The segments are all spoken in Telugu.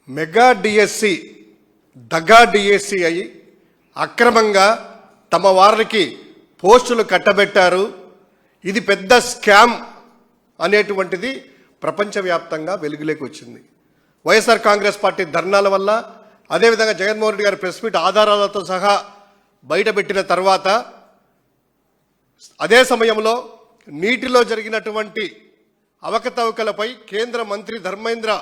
మెగా డిఎస్సి దగా డిఎస్సి అయి అక్రమంగా తమ వారికి పోస్టులు కట్టబెట్టారు. ఇది పెద్ద స్కామ్ అనేటువంటిది ప్రపంచవ్యాప్తంగా వెలుగులోకి వచ్చింది. వైఎస్ఆర్ కాంగ్రెస్ పార్టీ ధర్నాల వల్ల, అదేవిధంగా జగన్మోహన్ రెడ్డి గారి ప్రెస్ మీట్ ఆధారాలతో సహా బయటపెట్టిన తర్వాత, అదే సమయంలో నీటిలో జరిగినటువంటి అవకతవకలపై కేంద్ర మంత్రి ధర్మేంద్ర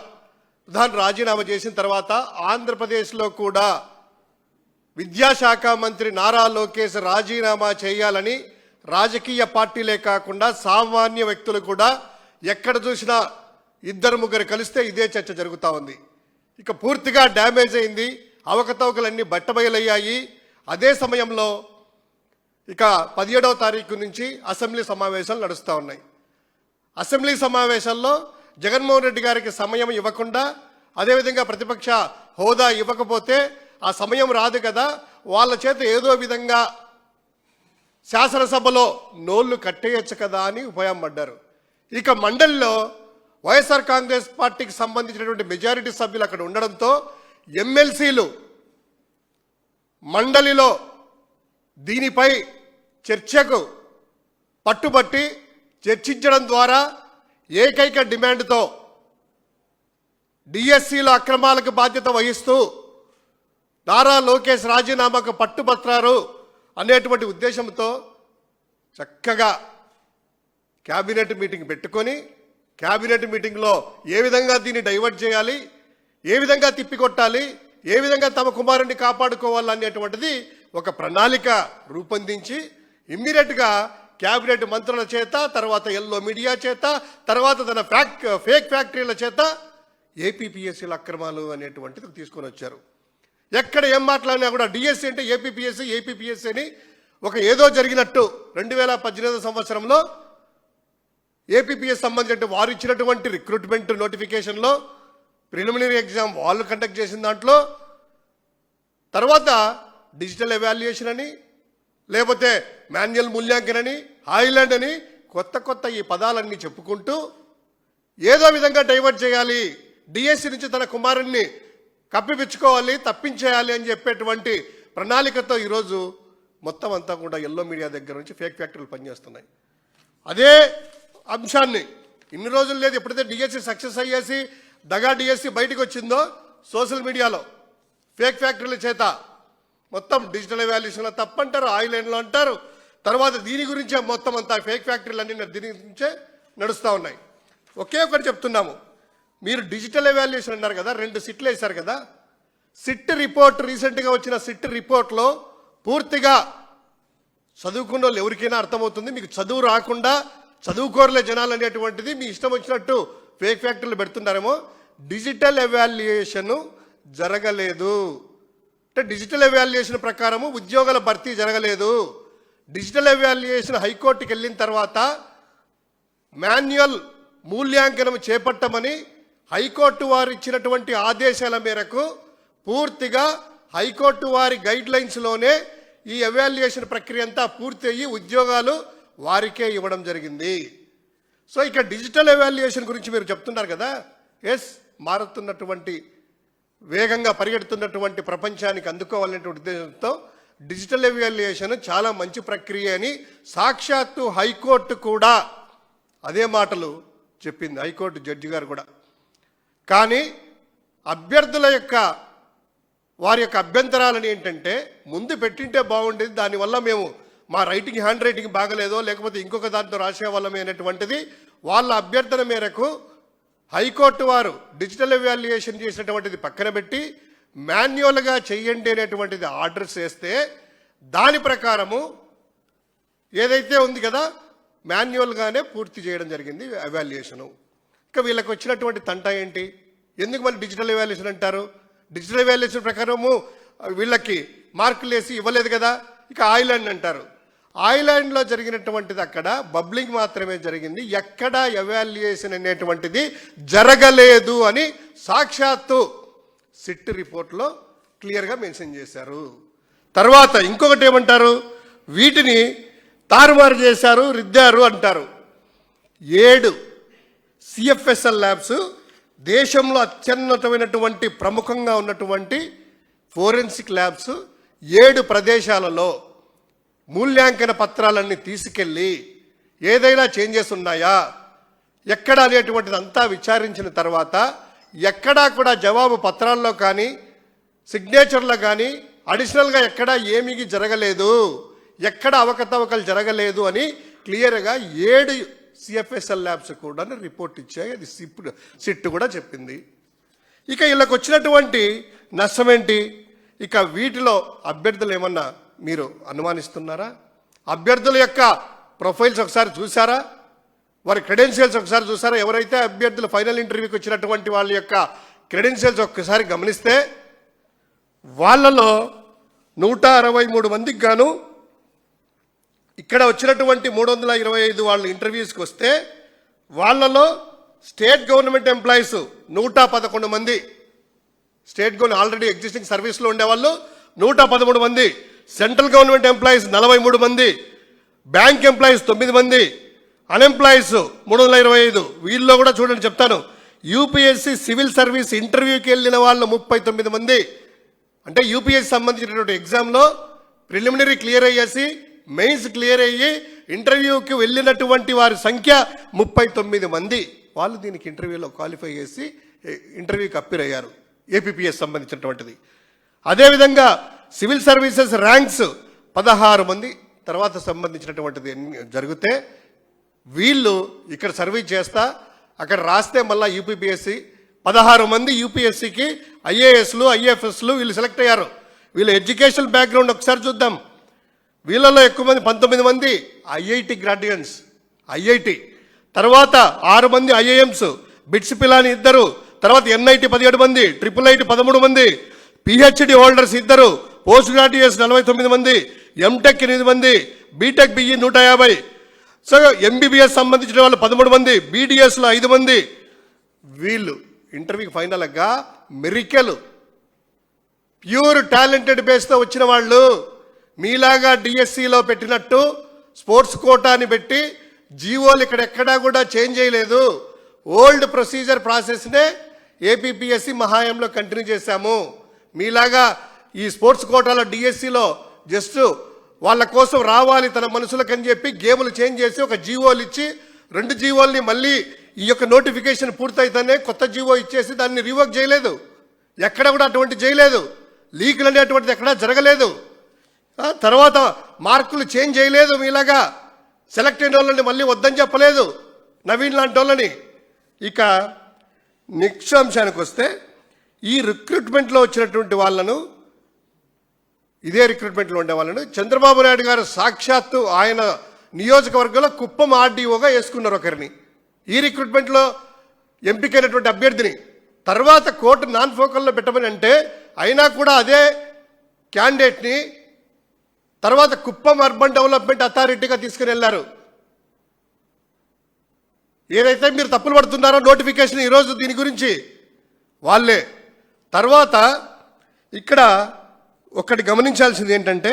ప్రధాన్ రాజీనామా చేసిన తర్వాత ఆంధ్రప్రదేశ్లో కూడా విద్యాశాఖ మంత్రి నారా లోకేష్ రాజీనామా చేయాలని రాజకీయ పార్టీలే కాకుండా సామాన్య వ్యక్తులు కూడా ఎక్కడ చూసినా ఇద్దరు ముగ్గురు కలిస్తే ఇదే చర్చ జరుగుతూ ఉంది. ఇక పూర్తిగా డ్యామేజ్ అయింది, అవకతవకలన్నీ బట్టబయలయ్యాయి. అదే సమయంలో ఇక 17వ తారీఖు నుంచి అసెంబ్లీ సమావేశాలు నడుస్తూ ఉన్నాయి. అసెంబ్లీ సమావేశాల్లో జగన్మోహన్ రెడ్డి గారికి సమయం ఇవ్వకుండా, అదేవిధంగా ప్రతిపక్ష హోదా ఇవ్వకపోతే ఆ సమయం రాదు కదా, వాళ్ళ చేత ఏదో విధంగా శాసనసభలో నోళ్లు కట్టేయచ్చు కదా అని ఉపాయం పడ్డారు. ఇక మండలిలో వైఎస్ఆర్ కాంగ్రెస్ పార్టీకి సంబంధించినటువంటి మెజారిటీ సభ్యులు అక్కడ ఉండడంతో ఎమ్మెల్సీలు మండలిలో దీనిపై చర్చకు పట్టుబట్టి చర్చించడం ద్వారా ఏకైక డిమాండ్తో డిఎస్సిలో అక్రమాలకు బాధ్యత వహిస్తూ నారా లోకేష్ రాజీనామాకు పట్టుబట్టారు అనేటువంటి ఉద్దేశంతో చక్కగా క్యాబినెట్ మీటింగ్ పెట్టుకొని, క్యాబినెట్ మీటింగ్లో ఏ విధంగా దీన్ని డైవర్ట్ చేయాలి, ఏ విధంగా తిప్పికొట్టాలి, ఏ విధంగా తమ కుమారుడిని కాపాడుకోవాలనేటువంటిది ఒక ప్రణాళిక రూపొందించి ఇమ్మీడియట్గా క్యాబినెట్ మంత్రుల చేత, తర్వాత ఎల్లో మీడియా చేత, తర్వాత తన ఫేక్ ఫ్యాక్టరీల చేత ఏపీపీఎస్సీల అక్రమాలు అనేటువంటిది తీసుకొని వచ్చారు. ఎక్కడ ఏం మాట్లాడినా కూడా డిఎస్సీ అంటే ఏపీపీఎస్సీ అని ఒక ఏదో జరిగినట్టు 2018 సంవత్సరంలో ఏపీపీఎస్ సంబంధించిన వారు ఇచ్చినటువంటి రిక్రూట్మెంట్ నోటిఫికేషన్లో ప్రిలిమినరీ ఎగ్జామ్ వాళ్ళు కండక్ట్ చేసిన దాంట్లో, తర్వాత డిజిటల్ ఎవాల్యుయేషన్ అని, లేకపోతే మాన్యువల్ మూల్యాంకన్ అని, ఐలాండ్ అని కొత్త ఈ పదాలన్నీ చెప్పుకుంటూ ఏదో విధంగా డైవర్ట్ చేయాలి, డిఎస్సి నుంచి తన కుమారుణ్ణి కప్పిపుచ్చుకోవాలి, తప్పించేయాలి అని చెప్పేటువంటి ప్రణాళికతో ఈరోజు మొత్తం అంతా కూడా ఎల్లో మీడియా దగ్గర నుంచి ఫేక్ ఫ్యాక్టరీలు పనిచేస్తున్నాయి. అదే అంశాన్ని ఇన్ని రోజులు లేదు, ఎప్పుడైతే డిఎస్సి సక్సెస్ అయ్యేసి దగా డిఎస్సి బయటకు వచ్చిందో సోషల్ మీడియాలో ఫేక్ ఫ్యాక్టరీల చేత మొత్తం డిజిటల్ ఎవాల్యుయేషన్లో తప్పంటారు, ఐలాండ్లో అంటారు. తర్వాత దీని గురించే మొత్తం అంతా ఫేక్ ఫ్యాక్టరీలు అన్నీ దీని గురించే నడుస్తూ ఉన్నాయి. ఒకే ఒకటి చెప్తున్నాము, మీరు డిజిటల్ ఎవాల్యుయేషన్ అన్నారు కదా, 2 సిట్లు వేశారు కదా. సిట్ రిపోర్ట్, రీసెంట్గా వచ్చిన సిట్ రిపోర్ట్లో పూర్తిగా చదువుకున్న వాళ్ళు ఎవరికైనా అర్థమవుతుంది. మీకు చదువు రాకుండా చదువుకోరలే జనాలు అనేటువంటిది మీ ఇష్టం వచ్చినట్టు ఫేక్ ఫ్యాక్టరీలు పెడుతున్నారేమో. డిజిటల్ ఎవాల్యుయేషన్ జరగలేదు అంటే డిజిటల్ ఎవాల్యుయేషన్ ప్రకారము ఉద్యోగాల భర్తీ జరగలేదు. డిజిటల్ ఎవాల్యుయేషన్ హైకోర్టుకి వెళ్ళిన తర్వాత మాన్యువల్ మూల్యాంకనం చేపట్టమని హైకోర్టు వారు ఇచ్చినటువంటి ఆదేశాల మేరకు పూర్తిగా హైకోర్టు వారి గైడ్ లైన్స్లోనే ఈ ఎవాల్యుయేషన్ ప్రక్రియ అంతా పూర్తి అయ్యి ఉద్యోగాలు వారికే ఇవ్వడం జరిగింది. సో ఇక డిజిటల్ ఎవాల్యుయేషన్ గురించి మీరు చెప్తున్నారు కదా, ఎస్, మారుతున్నటువంటి వేగంగా పరిగెడుతున్నటువంటి ప్రపంచానికి అందుకోవాలనేటువంటి ఉద్దేశంతో డిజిటల్ ఎవాల్యుయేషన్ చాలా మంచి ప్రక్రియ అని సాక్షాత్తు హైకోర్టు కూడా అదే మాటలు చెప్పింది, హైకోర్టు జడ్జి గారు కూడా. కానీ అభ్యర్థుల వారి యొక్క అభ్యంతరాలని ఏంటంటే, ముందు పెట్టింటే బాగుండేది, దానివల్ల మేము మా హ్యాండ్ రైటింగ్ బాగలేదో లేకపోతే ఇంకొక దాంతో రాసేవాళ్ళమే అనేటువంటిది వాళ్ళ అభ్యర్థన మేరకు హైకోర్టు వారు డిజిటల్ ఎవాల్యుయేషన్ చేసినటువంటిది పక్కన పెట్టి మాన్యువల్గా చెయ్యండి అనేటువంటిది ఆర్డర్స్ చేస్తే, దాని ప్రకారము ఏదైతే ఉంది కదా మాన్యువల్గానే పూర్తి చేయడం జరిగింది ఎవాల్యుయేషను. ఇక వీళ్ళకి వచ్చినటువంటి తంట ఏంటి, ఎందుకు మళ్ళీ డిజిటల్ ఎవాల్యుయేషన్ అంటారు? డిజిటల్ ఎవాల్యుయేషన్ ప్రకారము వీళ్ళకి మార్కులు వేసి ఇవ్వలేదు కదా. ఇక ఐలాండ్ అంటారు. ఐలాండ్లో జరిగినటువంటిది అక్కడ బబ్లింగ్ మాత్రమే జరిగింది, ఎక్కడ ఎవాల్యుయేషన్ అనేటువంటిది జరగలేదు అని సాక్షాత్తు సిట్ రిపోర్ట్లో క్లియర్గా మెన్షన్ చేశారు. తర్వాత ఇంకొకటి ఏమంటారు, వీటిని తారుమారు చేశారు, రిద్దారు అంటారు. 7 సిఎఫ్ఎస్ఎల్ ల్యాబ్స్ దేశంలో అత్యున్నతమైనటువంటి ప్రముఖంగా ఉన్నటువంటి ఫోరెన్సిక్ ల్యాబ్స్ 7 ప్రదేశాలలో మూల్యాంకన పత్రాలన్నీ తీసుకెళ్ళి ఏదైనా చేంజెస్ ఉన్నాయా ఎక్కడ అనేటువంటిది అంతా విచారించిన తర్వాత ఎక్కడా కూడా జవాబు పత్రాల్లో కానీ సిగ్నేచర్లో కానీ అడిషనల్గా ఎక్కడా ఏమీ జరగలేదు, ఎక్కడ అవకతవకలు జరగలేదు అని క్లియర్గా 7 సిఎఫ్ఎస్ఎల్ ల్యాబ్స్ కూడా రిపోర్ట్ ఇచ్చాయి. అది సిట్ కూడా చెప్పింది. ఇక వీళ్ళకి వచ్చినటువంటి నష్టం ఏంటి? ఇక వీటిలో అభ్యర్థులు ఏమన్నా మీరు అనుమానిస్తున్నారా? అభ్యర్థుల యొక్క ప్రొఫైల్స్ ఒకసారి చూసారా? వారి క్రెడెన్షియల్స్ ఒకసారి చూసారా? ఎవరైతే అభ్యర్థులు ఫైనల్ ఇంటర్వ్యూకి వచ్చినటువంటి వాళ్ళ యొక్క క్రెడెన్షియల్స్ ఒక్కసారి గమనిస్తే వాళ్ళలో 163 మందికి గాను ఇక్కడ వచ్చినటువంటి 325 వాళ్ళు ఇంటర్వ్యూస్కి వస్తే వాళ్ళలో స్టేట్ గవర్నమెంట్ ఎంప్లాయీస్ 111 మంది, స్టేట్ గవర్నమెంట్ ఆల్రెడీ ఎగ్జిస్టింగ్ సర్వీస్లో ఉండేవాళ్ళు 113 మంది, సెంట్రల్ గవర్నమెంట్ ఎంప్లాయీస్ 43 మంది, బ్యాంక్ ఎంప్లాయీస్ 9 మంది, అన్ఎంప్లాయీస్ 325. వీళ్ళలో కూడా చూడండి చెప్తాను, యూపీఎస్సీ సివిల్ సర్వీస్ ఇంటర్వ్యూకి వెళ్ళిన వాళ్ళు 39 మంది. అంటే యూపీఎస్సీ సంబంధించినటువంటి ఎగ్జామ్లో ప్రిలిమినరీ క్లియర్ అయ్యేసి మెయిన్స్ క్లియర్ అయ్యి ఇంటర్వ్యూకి వెళ్ళినటువంటి వారి సంఖ్య 39 మంది. వాళ్ళు దీనికి ఇంటర్వ్యూలో క్వాలిఫై చేసి ఇంటర్వ్యూకి అప్పీర్ అయ్యారు, ఏపీపీఎస్ సంబంధించినటువంటిది. అదేవిధంగా సివిల్ సర్వీసెస్ ర్యాంక్స్ 16 మంది తర్వాత సంబంధించినటువంటిది జరిగితే వీళ్ళు ఇక్కడ సర్వీస్ చేస్తా అక్కడ రాస్తే మళ్ళీ యూపీపీఎస్సీ 16 మంది యూపీఎస్సీకి ఐఏఎస్లు ఐఎఫ్ఎస్లు వీళ్ళు సెలెక్ట్ అయ్యారు. వీళ్ళ ఎడ్యుకేషనల్ బ్యాక్గ్రౌండ్ ఒకసారి చూద్దాం. వీళ్ళలో ఎక్కువ మంది 19 మంది ఐఐటి గ్రాడ్యుయేట్స్, ఐఐటి, తర్వాత 6 మంది ఐఐఎంస్, బిట్స్ పిలాని 2, తర్వాత ఎన్ఐటి 17 మంది, ట్రిపుల్ ఐటి 13 మంది, పిహెచ్డి హోల్డర్స్ 2, పోస్ట్ గ్రాడ్యుయేట్స్ 49 మంది, ఎంటెక్ 8 మంది, బీటెక్ బిఈ 150, సో ఎంబీబీఎస్ సంబంధించిన వాళ్ళు 13 మంది, బీడీఎస్లో 5 మంది. వీళ్ళు ఇంటర్వ్యూకి ఫైనల్గా మెరికల్ ప్యూర్ టాలెంటెడ్ బేస్తో వచ్చిన వాళ్ళు. మీలాగా డిఎస్సిలో పెట్టినట్టు స్పోర్ట్స్ కోటాని పెట్టి జీవోలు ఇక్కడెక్కడా కూడా చేంజ్ చేయలేదు. ఓల్డ్ ప్రొసీజర్ ప్రాసెస్నే ఏపీపీఎస్సీ మహాయంలో కంటిన్యూ చేశాము. మీలాగా ఈ స్పోర్ట్స్ కోటాలో డిఎస్సిలో జస్ట్ వాళ్ళ కోసం రావాలి తన మనసులకని చెప్పి గేములు చేంజ్ చేసి ఒక జీవోలు ఇచ్చి 2 జీవోల్ని మళ్ళీ ఈ యొక్క నోటిఫికేషన్ పూర్తయితేనే కొత్త జీవో ఇచ్చేసి దాన్ని రివోక్ చేయలేదు. ఎక్కడ కూడా అటువంటి చేయలేదు. లీకులు అనేటువంటిది ఎక్కడా జరగలేదు. తర్వాత మార్కులు చేంజ్ చేయలేదు. మీలాగా సెలెక్ట్ అయిన వాళ్ళని మళ్ళీ వద్దని చెప్పలేదు, నవీన్ లాంటి వాళ్ళని. ఇక నెక్స్ట్ అంశానికి వస్తే ఈ రిక్రూట్మెంట్లో వచ్చినటువంటి వాళ్ళను, ఇదే రిక్రూట్మెంట్లో ఉండే వాళ్ళను చంద్రబాబు నాయుడు గారు సాక్షాత్తు ఆయన నియోజకవర్గంలో కుప్పం ఆర్డీఓగా వేసుకున్నారు ఒకరిని, ఈ రిక్రూట్మెంట్లో ఎంపికైనటువంటి అభ్యర్థిని. తర్వాత కోర్టు నాన్ ఫోకల్లో పెట్టమని అంటే అయినా కూడా అదే క్యాండిడేట్ని తర్వాత కుప్పం అర్బన్ డెవలప్మెంట్ అథారిటీగా తీసుకుని వెళ్ళారు. ఏదైతే మీరు తప్పులు పడుతున్నారో నోటిఫికేషన్ ఈరోజు దీని గురించి వాళ్ళే. తర్వాత ఇక్కడ ఒకటి గమనించాల్సింది ఏంటంటే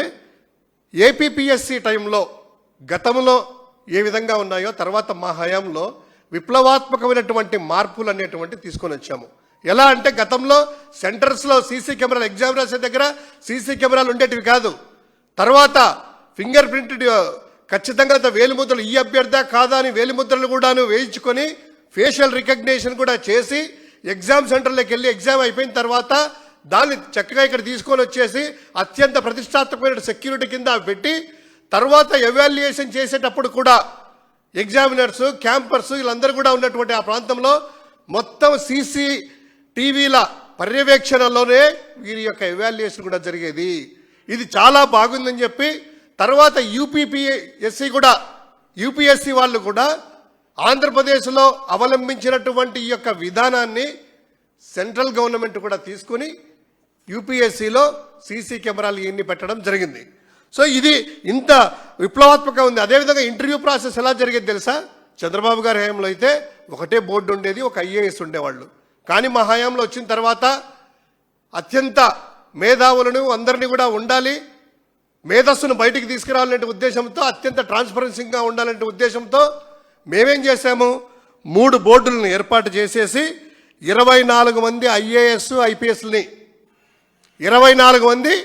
ఏపీపీఎస్సీ టైంలో గతంలో ఏ విధంగా ఉన్నాయో తర్వాత మా హయాంలో విప్లవాత్మకమైనటువంటి మార్పులు అనేటువంటి తీసుకొని వచ్చాము. ఎలా అంటే గతంలో సెంటర్స్లో సీసీ కెమెరాలు, ఎగ్జామ్ రాసే దగ్గర సీసీ కెమెరాలు ఉండేటివి కాదు. తర్వాత ఫింగర్ ప్రింట్ ఖచ్చితంగా వేలిముద్రలు ఈ అభ్యర్థా కాదా అని వేలిముద్రలు కూడాను వేయించుకొని ఫేషియల్ రికగ్నిషన్ కూడా చేసి ఎగ్జామ్ సెంటర్లోకి వెళ్ళి ఎగ్జామ్ అయిపోయిన తర్వాత దాన్ని చక్కగా ఇక్కడ తీసుకొని వచ్చేసి అత్యంత ప్రతిష్టాత్మకమైన సెక్యూరిటీ కింద పెట్టి తర్వాత ఎవాల్యుయేషన్ చేసేటప్పుడు కూడా ఎగ్జామినర్స్, క్యాంపర్స్ వీళ్ళందరూ కూడా ఉన్నటువంటి ఆ ప్రాంతంలో మొత్తం సీసీ టీవీల పర్యవేక్షణలోనే వీరి యొక్క ఎవాల్యుయేషన్ కూడా జరిగేది. ఇది చాలా బాగుందని చెప్పి తర్వాత యూపీఎస్సీ కూడా, యూపీఎస్సీ వాళ్ళు కూడా ఆంధ్రప్రదేశ్లో అవలంబించినటువంటి ఈ యొక్క విధానాన్ని సెంట్రల్ గవర్నమెంట్ కూడా తీసుకుని యూపీఎస్సీలో సీసీ కెమెరాలు ఇవన్నీ పెట్టడం జరిగింది. సో ఇది ఇంత విప్లవాత్మకంగా ఉంది. అదేవిధంగా ఇంటర్వ్యూ ప్రాసెస్ ఎలా జరిగేది తెలుసా? చంద్రబాబు గారి హయాంలో అయితే ఒకటే బోర్డు ఉండేది, ఒక ఐఏఎస్ ఉండేవాళ్ళు. కానీ మా హయాంలో వచ్చిన తర్వాత అత్యంత మేధావులను అందరినీ కూడా ఉండాలి, మేధస్సును బయటికి తీసుకురావాలనే ఉద్దేశంతో, అత్యంత ట్రాన్స్పరెన్సీగా ఉండాలనే ఉద్దేశంతో మేమేం చేశాము, 3 బోర్డులను ఏర్పాటు చేసేసి 24 మంది ఐఏఎస్ ఐపీఎస్ని 24 మంది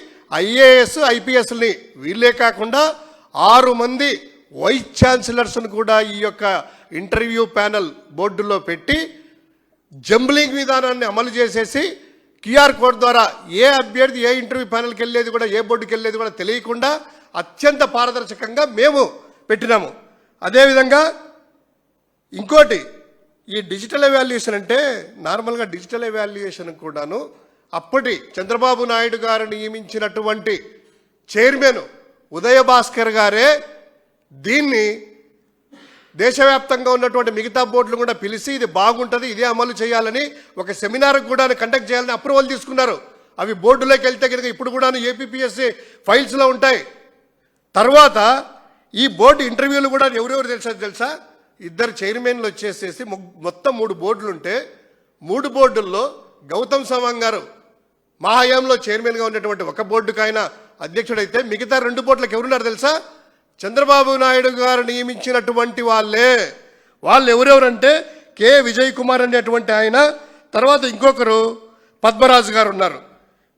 ఐఏఎస్ ఐపీఎస్ని వీళ్ళే కాకుండా 6 మంది వైస్ ఛాన్సలర్స్ను కూడా ఈ యొక్క ఇంటర్వ్యూ ప్యానెల్ బోర్డులో పెట్టి జంబ్లింగ్ విధానాన్ని అమలు చేసేసి క్యూఆర్ కోడ్ ద్వారా ఏ అభ్యర్థి ఏ ఇంటర్వ్యూ ప్యానెల్కి వెళ్ళేది కూడా ఏ బోర్డుకి వెళ్ళేది కూడా తెలియకుండా అత్యంత పారదర్శకంగా మేము పెట్టినాము. అదేవిధంగా ఇంకోటి, ఈ డిజిటల్ ఎవాల్యుయేషన్ అంటే నార్మల్గా డిజిటల్ ఎవాల్యుయేషన్ కూడాను అప్పటి చంద్రబాబు నాయుడు గారు నియమించినటువంటి చైర్మన్ ఉదయభాస్కర్ గారే దీన్ని దేశవ్యాప్తంగా ఉన్నటువంటి మిగతా బోర్డులు కూడా పిలిచి ఇది బాగుంటుంది, ఇదే అమలు చేయాలని ఒక సెమినార్ కూడా కండక్ట్ చేయాలని అప్రూవల్ తీసుకున్నారు. అవి బోర్డులోకి వెళ్తే కనుక ఇప్పుడు కూడా ఏపీపీఎస్సీ ఫైల్స్లో ఉంటాయి. తర్వాత ఈ బోర్డు ఇంటర్వ్యూలు కూడా ఎవరెవరు తెలుసా 2 చైర్మన్లు వచ్చేసేసి మొత్తం 3 బోర్డులు ఉంటే 3 బోర్డుల్లో గౌతమ్ సవాంగ్ గారు మా హయాంలో చైర్మన్గా ఉన్నటువంటి ఒక బోర్డుకు ఆయన అధ్యక్షుడైతే మిగతా 2 బోర్డులకు ఎవరున్నారు తెలుసా? చంద్రబాబు నాయుడు గారు నియమించినటువంటి వాళ్ళు ఎవరెవరంటే కె విజయ్ కుమార్ అనేటువంటి ఆయన, తర్వాత ఇంకొకరు పద్మరాజు గారు ఉన్నారు.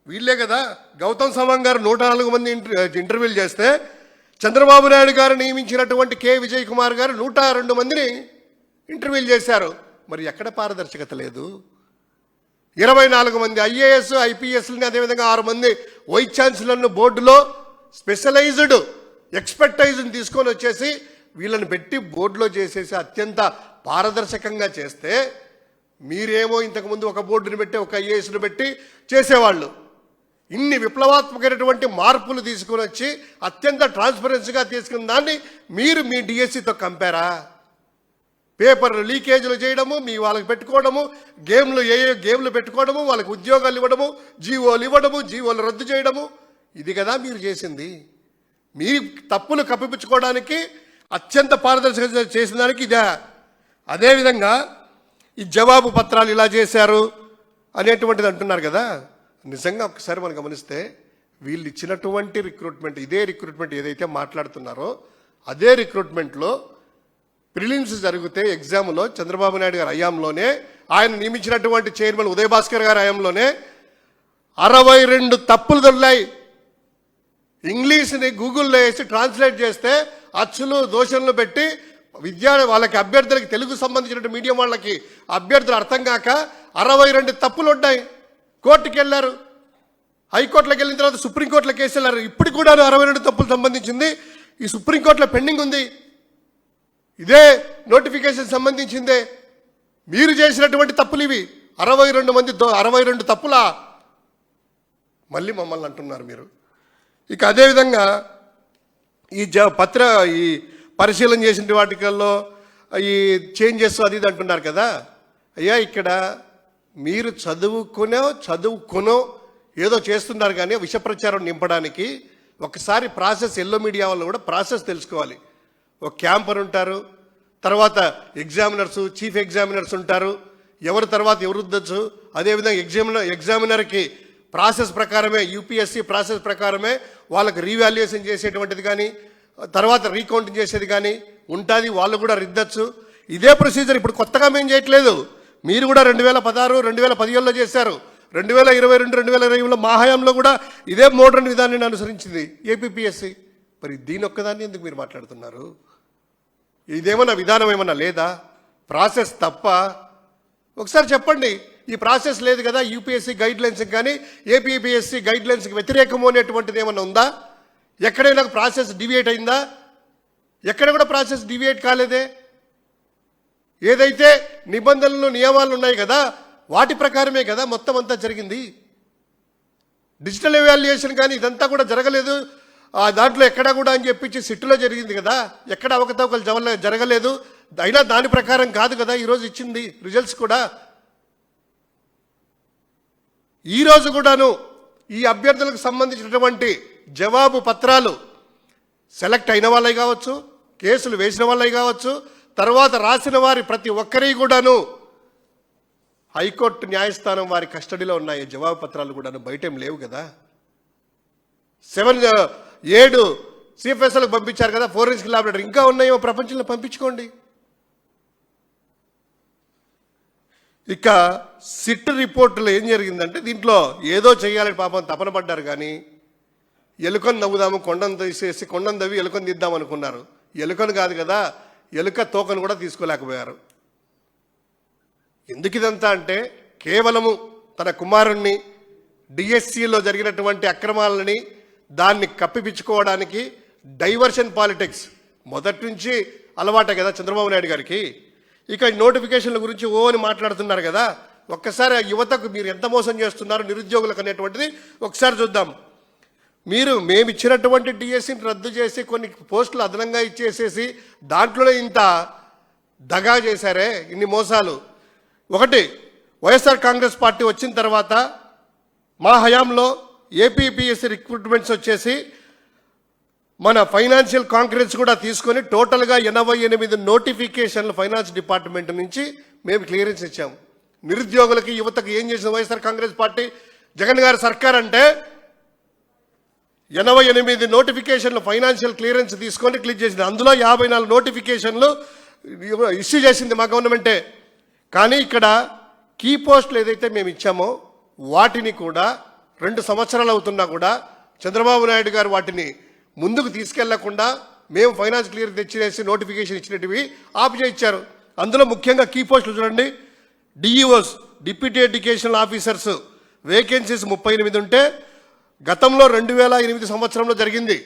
వీళ్ళే కదా గౌతమ్ సవాంగ్ గారు 104 మంది ఇంటర్వ్యూలు చేస్తే చంద్రబాబు నాయుడు గారు నియమించినటువంటి కె విజయ్ కుమార్ గారు 102 మందిని ఇంటర్వ్యూలు చేశారు. మరి ఎక్కడ పారదర్శకత లేదు? 24 మంది ఐఏఎస్ ఐపీఎస్ని అదేవిధంగా 6 మంది వైస్ ఛాన్సలర్ను బోర్డులో స్పెషలైజ్డ్ ఎక్స్పర్టైజ్ని తీసుకొని వచ్చేసి వీళ్ళని పెట్టి బోర్డులో చేసేసి అత్యంత పారదర్శకంగా చేస్తే మీరేమో ఇంతకుముందు ఒక బోర్డుని పెట్టి ఒక ఐఏఎస్ను పెట్టి చేసేవాళ్ళు. ఇన్ని విప్లవాత్మకమైనటువంటి మార్పులు తీసుకొని వచ్చి అత్యంత ట్రాన్స్పరెన్సీగా తీసుకున్న దాన్ని మీరు మీ డిఎస్సితో కంపేరా? పేపర్ లీకేజీలు చేయడము, మీ వాళ్ళకి పెట్టుకోవడము, గేమ్లు ఏ గేమ్లు పెట్టుకోవడము, వాళ్ళకి ఉద్యోగాలు ఇవ్వడము, జీవోలు ఇవ్వడము, జీవోలు రద్దు చేయడము, ఇది కదా మీరు చేసింది. మీ తప్పులు కప్పిపుచ్చుకోవడానికి అత్యంత పారదర్శకంగా చేసిన దానికి ఇదే. అదేవిధంగా ఈ జవాబు పత్రాలు ఇలా చేశారు అనేటువంటిది అంటున్నారు కదా. నిజంగా ఒకసారి మనం గమనిస్తే వీళ్ళు ఇచ్చినటువంటి రిక్రూట్మెంట్, ఇదే రిక్రూట్మెంట్ ఏదైతే మాట్లాడుతున్నారో అదే రిక్రూట్మెంట్లో ప్రిలిమ్స్ జరిగితే ఎగ్జామ్లో చంద్రబాబు నాయుడు గారి హయాంలోనే ఆయన నియమించినటువంటి చైర్మన్ ఉదయభాస్కర్ గారి హయాంలోనే 62 తప్పులు దొరికాయి. ఇంగ్లీష్ని గూగుల్లో వేసి ట్రాన్స్లేట్ చేస్తే అచ్చులు దోషణలు పెట్టి వాళ్ళకి అభ్యర్థులకి తెలుగు సంబంధించిన మీడియం వాళ్ళకి అభ్యర్థులు అర్థం కాక 62 తప్పులు ఉన్నాయి. కోర్టుకి వెళ్ళారు, హైకోర్టులోకి వెళ్ళిన తర్వాత సుప్రీంకోర్టులో కేసు వెళ్ళారు. ఇప్పుడు కూడా 62 తప్పులు సంబంధించింది ఈ సుప్రీంకోర్టులో పెండింగ్ ఉంది. ఇదే నోటిఫికేషన్ సంబంధించిందే. మీరు చేసినటువంటి తప్పులు ఇవి 62 తప్పులా మళ్ళీ మమ్మల్ని అంటున్నారు మీరు. ఇక అదేవిధంగా ఈ పరిశీలన చేసిన వాటికల్లో ఈ చేంజెస్ అది ఇది అంటున్నారు కదా. అయ్యా ఇక్కడ మీరు చదువుకునో ఏదో చేస్తున్నారు కానీ విషప్రచారం నింపడానికి ఒకసారి ప్రాసెస్ ఎల్లో మీడియా వాళ్ళు కూడా ప్రాసెస్ తెలుసుకోవాలి. ఒక క్యాంపర్ ఉంటారు, తర్వాత ఎగ్జామినర్స్, చీఫ్ ఎగ్జామినర్స్ ఉంటారు, ఎవరి తర్వాత ఎవరు రుద్దచ్చు. అదేవిధంగా ఎగ్జామినర్కి ప్రాసెస్ ప్రకారమే యూపీఎస్సీ ప్రాసెస్ ప్రకారమే వాళ్ళకి రీవాల్యుయేషన్ చేసేటువంటిది కానీ తర్వాత రీకౌంటింగ్ చేసేది కానీ ఉంటుంది. వాళ్ళు కూడా రిద్దచ్చు. ఇదే ప్రొసీజర్ ఇప్పుడు కొత్తగా మేము చేయట్లేదు. మీరు కూడా 2016, 2017లో చేశారు. 2022, 2020లో మా హయాంలో కూడా ఇదే మోడర్న్ విధానాన్ని అనుసరించింది ఏపీపీఎస్సీ. మరి దీని ఒక్కదాన్ని ఎందుకు మీరు మాట్లాడుతున్నారు? ఇదేమన్నా విధానం ఏమన్నా లేదా? ప్రాసెస్ తప్ప ఒకసారి చెప్పండి. ఈ ప్రాసెస్ లేదు కదా యూపీఎస్సీ గైడ్లైన్స్ కానీ ఏపీపీఎస్సీ గైడ్లైన్స్కి వ్యతిరేకము అనేటువంటిది ఏమన్నా ఉందా? ఎక్కడైనా ప్రాసెస్ డివియేట్ అయిందా? ఎక్కడ కూడా ప్రాసెస్ డివియేట్ కాలేదే. ఏదైతే నిబంధనలు నియమాలు ఉన్నాయి కదా వాటి ప్రకారమే కదా మొత్తం అంతా జరిగింది. డిజిటల్ ఎవాల్యుయేషన్ కానీ ఇదంతా కూడా జరగలేదు. దాంట్లో ఎక్కడా కూడా అని చెప్పించి సిట్టులో జరిగింది కదా, ఎక్కడ అవకతవకలు జరగలేదు. అయినా దాని ప్రకారం కాదు కదా ఈరోజు ఇచ్చింది రిజల్ట్స్ కూడా. ఈరోజు కూడాను ఈ అభ్యర్థులకు సంబంధించినటువంటి జవాబు పత్రాలు సెలెక్ట్ అయిన వాళ్ళవి కావచ్చు, కేసులు వేసిన వాళ్ళవి కావచ్చు, తర్వాత రాసిన వారి ప్రతి ఒక్కరి కూడాను హైకోర్టు న్యాయస్థానం వారి కస్టడీలో ఉన్నాయి. జవాబు పత్రాలు కూడాను బయటేం లేవు కదా. 7 సిఎఫ్ఎస్ఎల్కి పంపించారు కదా, ఫోరెన్సిక్ ల్యాబొరేటరీ ఇంకా ఉన్నాయేమో ప్రపంచంలో పంపించుకోండి. ఇక సిట్ రిపోర్టులో ఏం జరిగిందంటే దీంట్లో ఏదో చేయాలని పాపం తపన పడ్డారు, కానీ ఎలుకను నవ్వుదాము కొండను తీసేసి కొండను తవ్వి ఎలుకను తీద్దాం అనుకున్నారు. ఎలుకను కాదు కదా, ఎలుక తోకను కూడా తీసుకోలేకపోయారు. ఎందుకు ఇదంతా అంటే కేవలము తన కుమారుణ్ణి డిఎస్సిలో జరిగినటువంటి అక్రమాలని దాన్ని కప్పిపించుకోవడానికి డైవర్షన్ పాలిటిక్స్ మొదటి నుంచి అలవాటే కదా చంద్రబాబు నాయుడు గారికి. ఇక నోటిఫికేషన్ల గురించి ఓ అని మాట్లాడుతున్నారు కదా, ఒక్కసారి యువతకు మీరు ఎంత మోసం చేస్తున్నారు నిరుద్యోగులకు అనేటువంటిది ఒకసారి చూద్దాం. మేము ఇచ్చినటువంటి డిఎస్సిని రద్దు చేసి కొన్ని పోస్టులు అదనంగా ఇచ్చేసేసి దాంట్లోనే ఇంత దగా చేశారే, ఇన్ని మోసాలు. ఒకటి, వైఎస్ఆర్ కాంగ్రెస్ పార్టీ వచ్చిన తర్వాత మా హయాంలో ఏపీపీఎస్సీ రిక్రూట్మెంట్స్ వచ్చేసి మన ఫైనాన్షియల్ కాంక్రెన్స్ కూడా తీసుకొని టోటల్గా 88 నోటిఫికేషన్లు ఫైనాన్స్ డిపార్ట్మెంట్ నుంచి మేము క్లియరెన్స్ ఇచ్చాము. నిరుద్యోగులకి యువతకు ఏం చేసిన వైఎస్ఆర్ కాంగ్రెస్ పార్టీ జగన్ గారి సర్కార్ అంటే 88 నోటిఫికేషన్లు ఫైనాన్షియల్ క్లియరెన్స్ తీసుకొని క్లిక్ చేసింది. అందులో 54 నోటిఫికేషన్లు ఇష్యూ చేసింది మా గవర్నమెంటే. కానీ ఇక్కడ కీ పోస్టులు ఏదైతే మేము ఇచ్చామో వాటిని కూడా 2 సంవత్సరాలు అవుతున్నా కూడా చంద్రబాబు నాయుడు గారు వాటిని ముందుకు తీసుకెళ్లకుండా మేము ఫైనాన్స్ క్లియర్ తెచ్చినేసి నోటిఫికేషన్ ఇచ్చినవి ఆపు ఇచ్చారు. అందులో ముఖ్యంగా కీ పోస్టులు చూడండి, DEOs deputy educational officers vacancies 38 ఉంటే గతంలో 2008 సంవత్సరంలో జరిగింది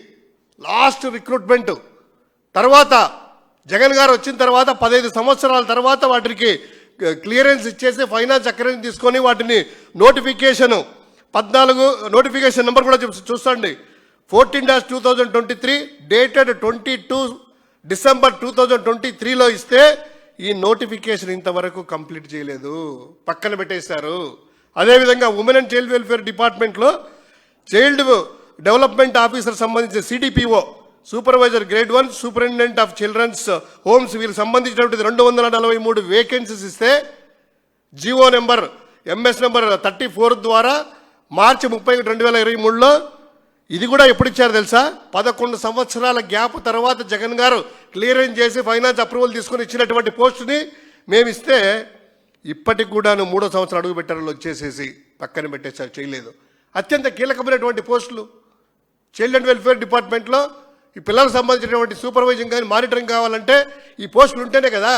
లాస్ట్ రిక్రూట్మెంట్. తర్వాత జగన్ గారు వచ్చిన తర్వాత 15 సంవత్సరాల తర్వాత వాటికి క్లియరెన్స్ ఇచ్చేసి ఫైనాన్స్ అక్రెన్స్ తీసుకొని వాటిని నోటిఫికేషన్ 14 నోటిఫికేషన్ నెంబర్ కూడా చూస్తాండి, 14-2023 డేటెడ్ 22 డిసెంబర్ 2023లో ఇస్తే ఈ నోటిఫికేషన్ ఇంతవరకు కంప్లీట్ చేయలేదు, పక్కన పెట్టేశారు. అదేవిధంగా ఉమెన్ అండ్ చైల్డ్ వెల్ఫేర్ డిపార్ట్మెంట్లో చైల్డ్ డెవలప్మెంట్ ఆఫీసర్ సంబంధించిన CDPO supervisor grade 1 superintendent of children's homes వీరికి సంబంధించినటువంటి 243 వేకెన్సీస్ ఇస్తే జిఓ నెంబర్ ఎంఎస్ నెంబర్ 34 ద్వారా మార్చి 31, 2023లో ఇది కూడా ఎప్పుడు ఇచ్చారు తెలుసా, 11 సంవత్సరాల గ్యాప్ తర్వాత జగన్ గారు క్లియరెన్స్ చేసి ఫైనాన్స్ అప్రూవల్ తీసుకుని ఇచ్చినటువంటి పోస్టుని మేము ఇస్తే ఇప్పటికి కూడా 3వ సంవత్సరం అడుగు పెట్టారు వచ్చేసేసి పక్కన పెట్టేసారు, చేయలేదు. అత్యంత కీలకమైనటువంటి పోస్టులు చైల్డ్ అండ్ వెల్ఫేర్ డిపార్ట్మెంట్లో ఈ పిల్లలకు సంబంధించినటువంటి సూపర్వైజింగ్ కానీ మానిటరింగ్ కావాలంటే ఈ పోస్టులు ఉంటేనే కదా.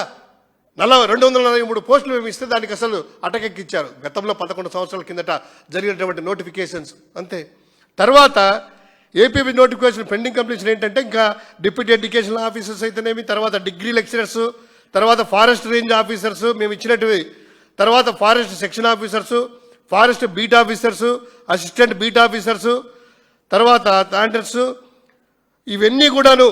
243 పోస్టులు మేము ఇస్తే దానికి అసలు అటకెక్కిచ్చారు. గతంలో 11 సంవత్సరాల కిందట జరిగినటువంటి నోటిఫికేషన్స్ అంతే. తర్వాత ఏపీబీ నోటిఫికేషన్ పెండింగ్ కంప్లీషన్ ఏంటంటే ఇంకా డిప్యూటీ ఎడ్యుకేషనల్ ఆఫీసర్స్ అయితేనేమి, తర్వాత డిగ్రీ లెక్చరర్స్, తర్వాత ఫారెస్ట్ రేంజ్ ఆఫీసర్స్ మేము ఇచ్చినట్టు, తర్వాత forest section officers, forest beat officers, assistant beat officers, తర్వాత స్టాండర్డ్స్, ఇవన్నీ కూడాను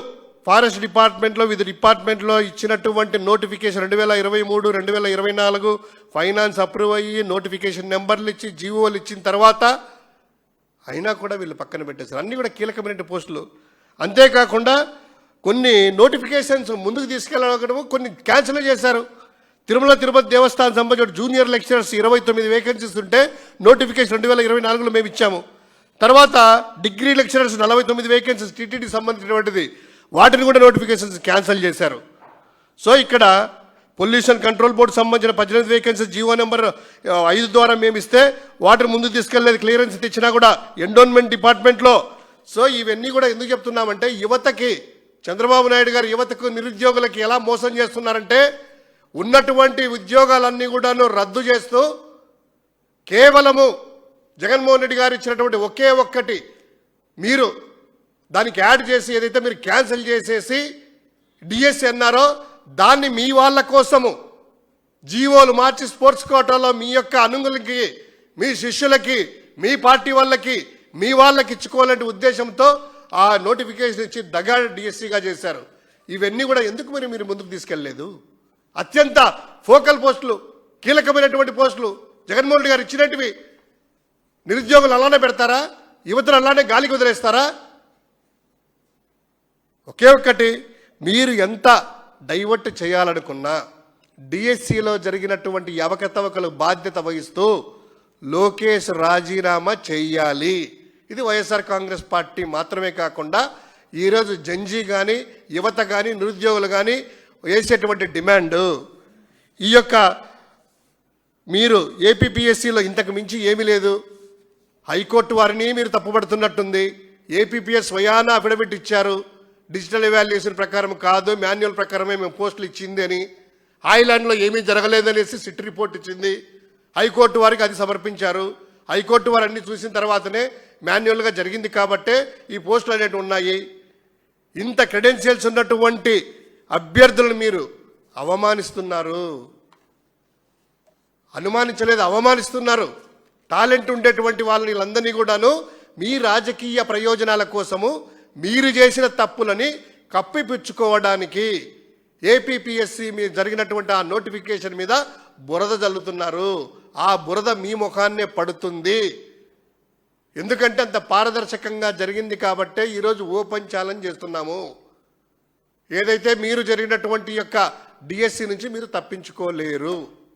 ఫారెస్ట్ డిపార్ట్మెంట్లో వివిధ డిపార్ట్మెంట్లో ఇచ్చినటువంటి నోటిఫికేషన్ 2023, 2024 ఫైనాన్స్ అప్రూవ్ అయ్యి నోటిఫికేషన్ నెంబర్లు ఇచ్చి జీవోలు ఇచ్చిన తర్వాత అయినా కూడా వీళ్ళు పక్కన పెట్టేశారు. అన్నీ కూడా కీలకమైన పోస్టులు. అంతేకాకుండా కొన్ని నోటిఫికేషన్స్ ముందుకు తీసుకెళ్ళడం కొన్ని క్యాన్సిల్ చేశారు. తిరుపతి దేవస్థానం సంబంధించిన జూనియర్ లెక్చరర్స్ 29 వేకెన్సీస్ ఉంటే నోటిఫికేషన్ 2024లో మేము ఇచ్చాము. తర్వాత డిగ్రీ లెక్చరర్స్ 49 వేకెన్సీస్ టీటీడీ సంబంధించినటువంటిది, వాటిని కూడా నోటిఫికేషన్స్ క్యాన్సిల్ చేశారు. సో ఇక్కడ పొల్యూషన్ కంట్రోల్ బోర్డు సంబంధించిన 18 వేకెన్సీస్ జీవో నెంబర్ 5 ద్వారా మేము ఇస్తే వాటిని ముందు తీసుకెళ్లేదు, క్లియరెన్స్ తెచ్చినా కూడా ఎండోన్మెంట్ డిపార్ట్మెంట్లో. సో ఇవన్నీ కూడా ఎందుకు చెప్తున్నామంటే యువతకి చంద్రబాబు నాయుడు గారు యువతకు నిరుద్యోగులకి ఎలా మోసం చేస్తున్నారంటే ఉన్నటువంటి ఉద్యోగాలన్నీ కూడాను రద్దు చేస్తూ కేవలము జగన్మోహన్ రెడ్డి గారు ఇచ్చినటువంటి ఒకే ఒక్కటి మీరు దానికి యాడ్ చేసి ఏదైతే మీరు క్యాన్సిల్ చేసేసి డిఎస్సి అన్నారో దాన్ని మీ వాళ్ళ కోసము జీవోలు మార్చి స్పోర్ట్స్ కోటాలో మీ యొక్క అనుగులకి, మీ శిష్యులకి, మీ పార్టీ వాళ్ళకి, మీ వాళ్ళకి ఇచ్చుకోవాలంటే ఉద్దేశంతో ఆ నోటిఫికేషన్ ఇచ్చి దగా డిఎస్సిగా చేశారు. ఇవన్నీ కూడా ఎందుకు మీరు ముందుకు తీసుకెళ్ళలేదు? అత్యంత ఫోకల్ పోస్టులు, కీలకమైనటువంటి పోస్టులు జగన్మోహన్ రెడ్డి గారు ఇచ్చినట్టువి నిరుద్యోగులు అలానే పెడతారా? యువతను అలానే గాలికి వదిలేస్తారా? ఒకే ఒక్కటి, మీరు ఎంత డైవర్ట్ చేయాలనుకున్నా డిఎస్సిలో జరిగినటువంటి అవకతవకలు బాధ్యత వహిస్తూ లోకేష్ రాజీనామా చేయాలి. ఇది వైఎస్ఆర్ కాంగ్రెస్ పార్టీ మాత్రమే కాకుండా ఈరోజు జంజీ కానీ యువత కానీ నిరుద్యోగులు కానీ వేసేటువంటి డిమాండ్. ఈ యొక్క మీరు ఏపీపీఎస్సీలో ఇంతకు మించి ఏమీ లేదు. హైకోర్టు వారిని మీరు తప్పుపడుతున్నట్టుంది. ఏపీపీఎస్ స్వయాన అఫిడవిట్ ఇచ్చారు, డిజిటల్ ఎవాల్యుయేషన్ ప్రకారం కాదు, మాన్యువల్ ప్రకారమే మేము పోస్టులు ఇచ్చింది అని. హాయ్లాండ్లో ఏమీ జరగలేదనేసి సిట్ రిపోర్ట్ ఇచ్చింది. హైకోర్టు వారికి అది సమర్పించారు. హైకోర్టు వారు అన్ని చూసిన తర్వాతనే మాన్యువల్గా జరిగింది కాబట్టే ఈ పోస్టులు అనేవి ఉన్నాయి. ఇంత క్రెడెన్షియల్స్ ఉన్నటువంటి అభ్యర్థులను మీరు అవమానిస్తున్నారు. అనుమానించలేదు, అవమానిస్తున్నారు. టాలెంట్ ఉండేటువంటి వాళ్ళని వీళ్ళందరినీ కూడాను మీ రాజకీయ ప్రయోజనాల కోసము మీరు చేసిన తప్పులని కప్పిపుచ్చుకోవడానికి ఏపీపీఎస్సీ మీద జరిగినటువంటి ఆ నోటిఫికేషన్ మీద బురద జల్లుతున్నారు. ఆ బురద మీ ముఖాన్నే పడుతుంది. ఎందుకంటే అంత పారదర్శకంగా జరిగింది కాబట్టే ఈరోజు ఓపెన్ ఛాలెంజ్ చేస్తున్నాము. ఏదైతే మీరు జరిగినటువంటి యొక్క డిఎస్సి నుంచి మీరు తప్పించుకోలేరు.